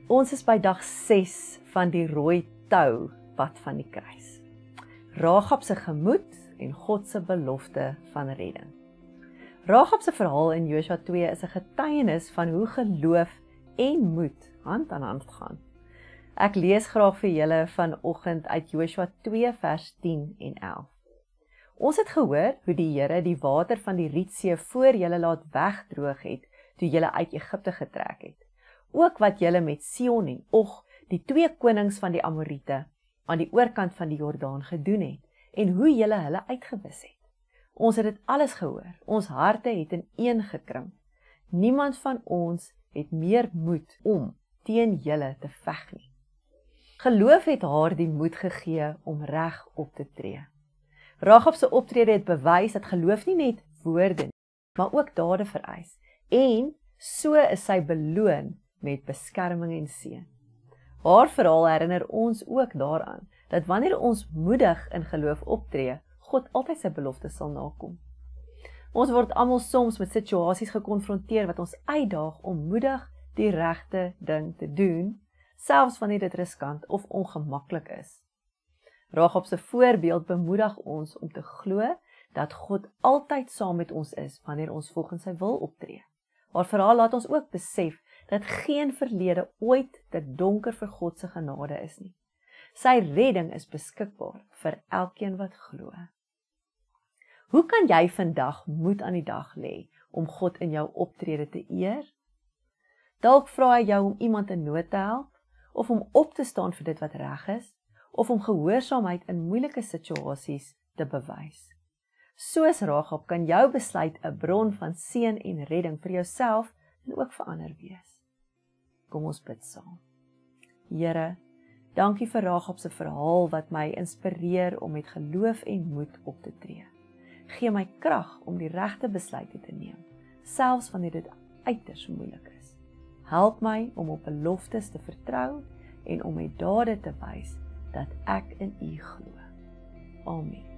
Ons is by dag 6 van die rooi tou pad van die kruis. Rahab se gemoed en God se belofte van redding. Rahab se verhaal in Josua 2 is 'n getuienis van hoe geloof en moed hand aan hand gaan. Ek lees graag vir julle vanoggend uit Josua 2 vers 10 en 11. Ons het gehoor hoe die Here die water van die Rietsee voor julle laat wegdroog het toe julle uit Egipte getrek het. Ook wat julle met Sihon en Og, die 2 konings van die Amoriete, aan die oorkant van die Jordaan gedoen het, en hoe julle hulle uitgewis het. Ons het dit alles gehoor, ons harte het ineen gekrimp. Niemand van ons het meer moed om teen julle te veg nie. Geloof het haar die moed gegee om reg op te tree. Rahab se optrede het bewys dat geloof nie net woorde nie, maar ook dade vereis, en so is sy beloon met beskerming en seën. Haar verhaal herinner ons ook daaraan, dat wanneer ons moedig in geloof optree, God altyd sy beloftes sal nakom. Ons word almal soms met situasies gekonfronteer wat ons uitdaag om moedig die regte ding te doen, selfs wanneer dit riskant of ongemaklik is. Rahab se voorbeeld bemoedig ons om te glo dat God altyd saam met ons is wanneer ons volgens sy wil optree. Haar verhaal laat ons ook besef dat geen verlede ooit te donker vir God se genade is nie. Sy redding is beskikbaar vir elkeen wat glo. Hoe kan jy vandag moed aan die dag lê om God in jou optrede te eer? Dalk vra hy jou om iemand in nood te help, of om op te staan vir dit wat reg is, of om gehoorsaamheid in moeilike situasies te bewys. Soos Rahab kan jou besluit 'n bron van seën en redding vir jouself en ook vir ander wees. Kom ons bid saam. Here, dankie vir Rahab se verhaal wat my inspireer om met geloof en moed op te tree. Gee my krag om die regte besluite te neem, selfs wanneer dit uiters moeilik is. Help my om op beloftes te vertrou en om met dade te wys dat ek in U glo. Amen.